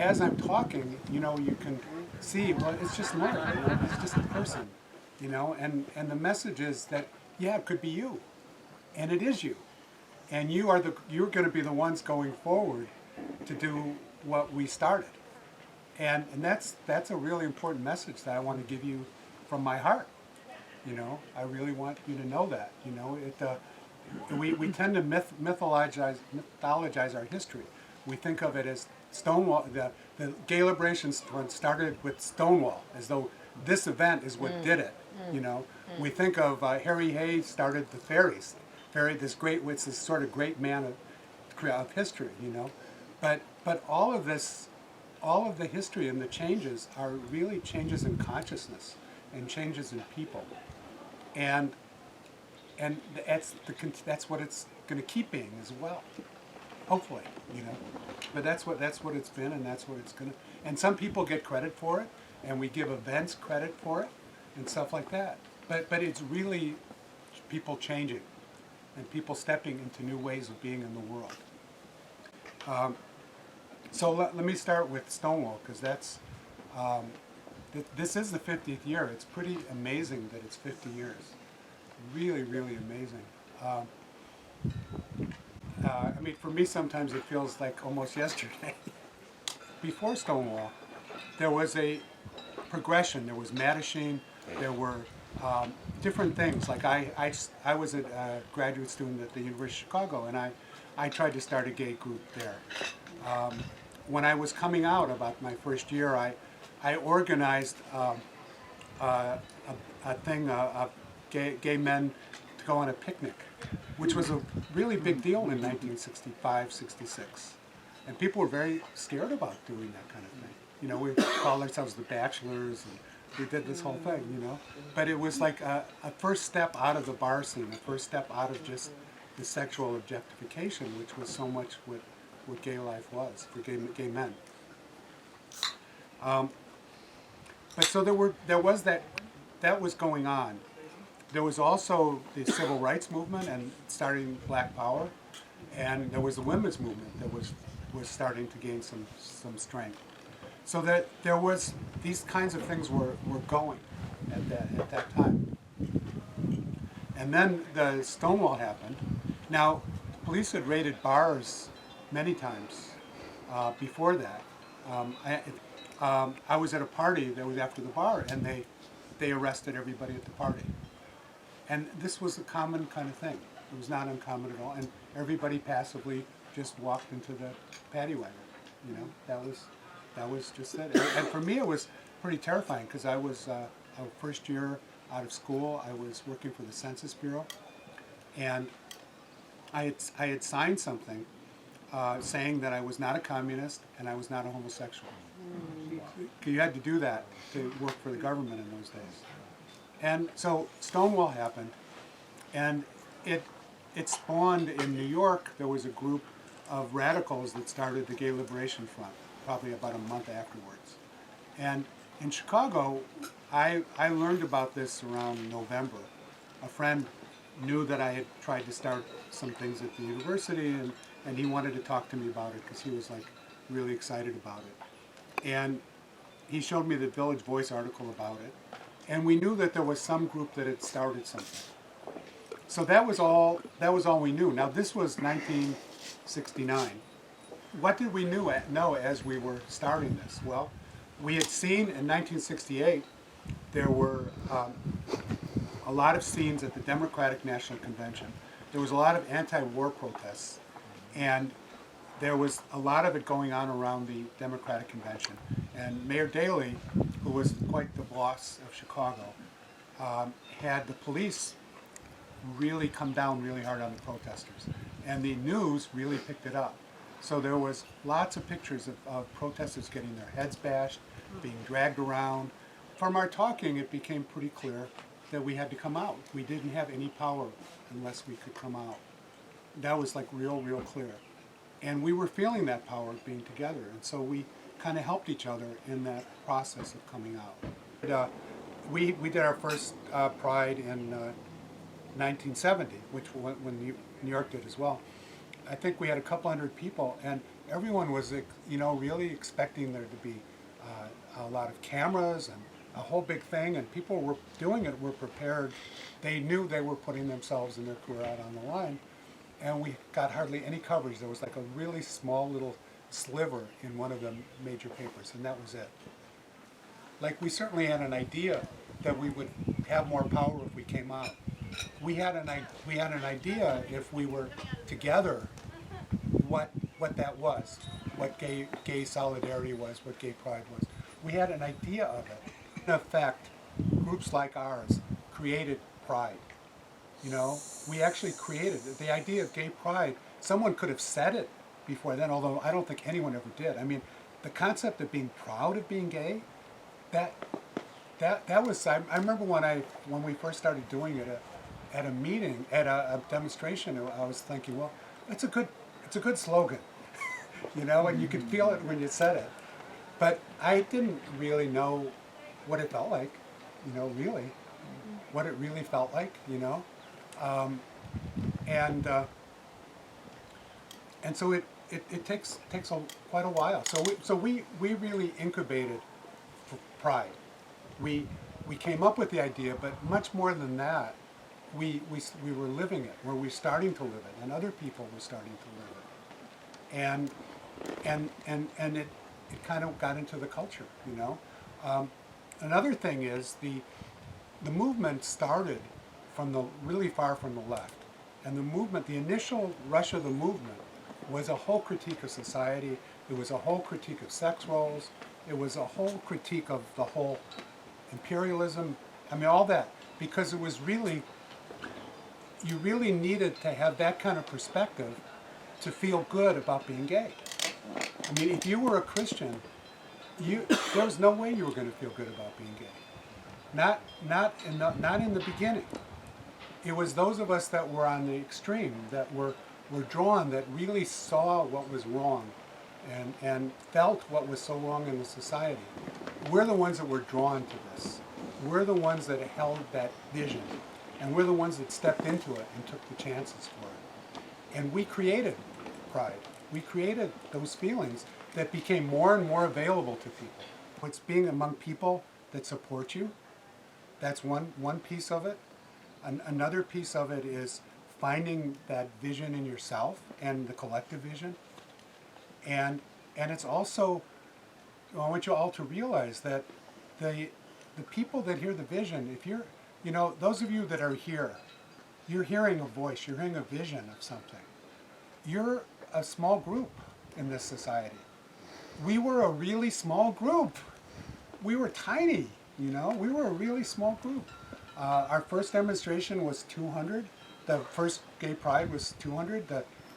as I'm talking, you know, you can see, well, it's just Mark, you know, it's just a person, you know, and the message is that, yeah, it could be you, and it is you, and you're going to be the ones going forward to do what we started, and that's a really important message that I want to give you from my heart. You know, I really want you to know that. You know, we tend to mythologize our history. We think of it as Stonewall. The gay liberation started with Stonewall, as though this event is what did it. You know, we think of Harry Hayes started the Ferries. This sort of great man of history. You know, but all of this, all of the history and the changes are really changes in consciousness and changes in people, and that's what it's going to keep being as well. Hopefully, you know. But that's what it's been, and that's what it's going to. And some people get credit for it, and we give events credit for it, and stuff like that. But it's really people changing, and people stepping into new ways of being in the world. So let me start with Stonewall, because that's this is the 50th year. It's pretty amazing that it's 50 years. Really, really amazing. I mean, for me, sometimes it feels like almost yesterday. Before Stonewall, there was a progression. There was Mattachine. There were different things. Like I was a graduate student at the University of Chicago, and I tried to start a gay group there. When I was coming out about my first year, I organized a thing of gay men to go on a picnic, which was a really big deal in 1965, 66. And people were very scared about doing that kind of thing. You know, we called ourselves the Bachelors, and we did this whole thing, you know. But it was like a first step out of the bar scene, a first step out of just the sexual objectification, which was so much what gay life was for gay men. But so there was that was going on. There was also the civil rights movement and starting Black Power, and there was the women's movement that was starting to gain some strength. So that there was these kinds of things were going at that time. And then the Stonewall happened. Now, the police had raided bars many times before that. I was at a party that was after the bar, and they arrested everybody at the party. And this was a common kind of thing. It was not uncommon at all. And everybody passively just walked into the paddy wagon. You know, that was just it. And for me, it was pretty terrifying, because I was a first year out of school. I was working for the Census Bureau, and I had signed something saying that I was not a communist and I was not a homosexual. You had to do that to work for the government in those days. And so Stonewall happened, and it spawned in New York. There was a group of radicals that started the Gay Liberation Front, probably about a month afterwards. And in Chicago, I learned about this around November. A friend knew that I had tried to start some things at the university, and he wanted to talk to me about it because he was like really excited about it. And he showed me the Village Voice article about it, and we knew that there was some group that had started something. So that was all we knew. Now this was 1969. What did we know as we were starting this? Well, we had seen in 1968 there were a lot of scenes at the Democratic National Convention. There was a lot of anti-war protests, and there was a lot of it going on around the Democratic Convention. And Mayor Daley, who was quite the boss of Chicago, had the police really come down really hard on the protesters. And the news really picked it up. So there was lots of pictures of protesters getting their heads bashed, being dragged around. From our talking, it became pretty clear that we had to come out. We didn't have any power unless we could come out. That was like real clear. And we were feeling that power of being together. And so we kind of helped each other in that process of coming out. We did our first Pride in 1970, which when New York did as well. I think we had a couple hundred people, and everyone was, really expecting there to be a lot of cameras and a whole big thing, and people were doing it, were prepared. They knew they were putting themselves and their career out on the line, and we got hardly any coverage. There was like a really small little sliver in one of the major papers, and that was it. Like, we certainly had an idea that we would have more power if we came out. We had an idea if we were together, what that was, what gay solidarity was, what gay pride was. We had an idea of it. In effect, groups like ours created pride. We actually created it. The idea of gay pride. Someone could have said it before then, although I don't think anyone ever did. I mean, the concept of being proud of being gay, that was. I remember when we first started doing it at a meeting, at a demonstration. I was thinking, well, it's a good slogan, and you could feel it when you said it. But I didn't really know what it felt like, really, what it really felt like, and so it takes quite a while. So we really incubated pride. We came up with the idea, but much more than that, we were living it. Where we're starting to live it, and other people were starting to live it, and it kind of got into the culture, Another thing is the movement started from really far from the left, and the initial rush of the movement was a whole critique of society. It was a whole critique of sex roles. It was a whole critique of the whole imperialism. I mean, all that, because it was really, you really needed to have that kind of perspective to feel good about being gay. I mean, if you were a Christian, there was no way you were going to feel good about being gay. Not in the beginning. It was those of us that were on the extreme, that were drawn, that really saw what was wrong and felt what was so wrong in the society. We're the ones that were drawn to this. We're the ones that held that vision. And we're the ones that stepped into it and took the chances for it. And we created pride. We created those feelings that became more and more available to people. It's being among people that support you. That's one piece of it. Another piece of it is finding that vision in yourself and the collective vision. And it's also, I want you all to realize that the people that hear the vision, if you're, those of you that are here, you're hearing a voice, you're hearing a vision of something. You're a small group in this society. We were a really small group. We were tiny, we were a really small group. Our first demonstration was 200. The first gay pride was 200.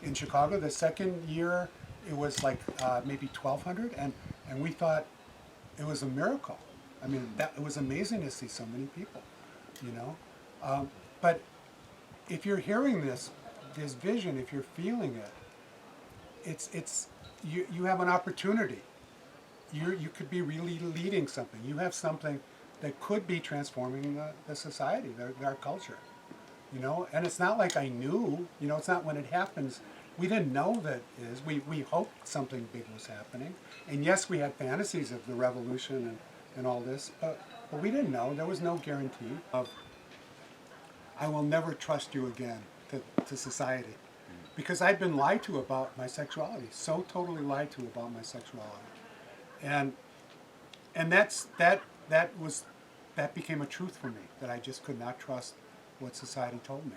In Chicago, the second year, it was like maybe 1,200, and we thought it was a miracle. I mean, it was amazing to see so many people, But if you're hearing this vision, if you're feeling it, you have an opportunity. You could be really leading something. You have something that could be transforming the society, our culture, And it's not like I knew, it's not when it happens. We didn't know that it is. We hoped something big was happening. And yes, we had fantasies of the revolution and all this, but we didn't know. There was no guarantee of, I will never trust you again to society. Because I'd been lied to about my sexuality, so totally lied to about my sexuality. And that became a truth for me, that I just could not trust what society told me.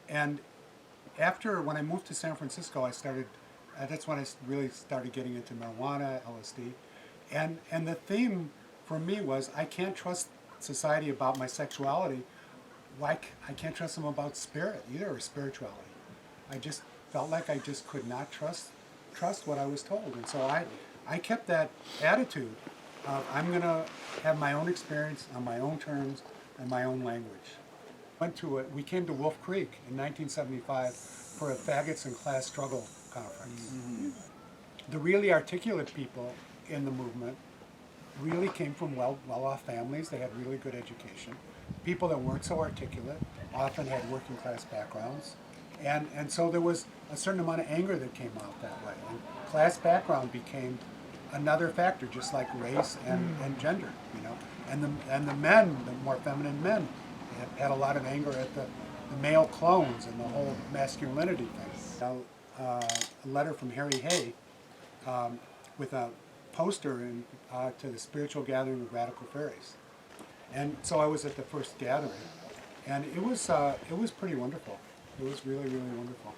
And when I moved to San Francisco, that's when I really started getting into marijuana, LSD. And the theme for me was, I can't trust society about my sexuality. I can't trust them about spirit either, or spirituality. I just felt like I just could not trust what I was told. And so I kept that attitude of, I'm going to have my own experience on my own terms and my own language. We came to Wolf Creek in 1975 for a Faggots and Class Struggle conference. Mm-hmm. The really articulate people in the movement really came from well-off families. They had really good education. People that weren't so articulate often had working class backgrounds. And so there was a certain amount of anger that came out that way. And class background became another factor, just like race and gender, you know. And the men, the more feminine men, had a lot of anger at the male clones and the whole masculinity thing. Now, a letter from Harry Hay with a poster to the spiritual gathering of radical fairies. And so I was at the first gathering, and it was pretty wonderful. It was really, really wonderful.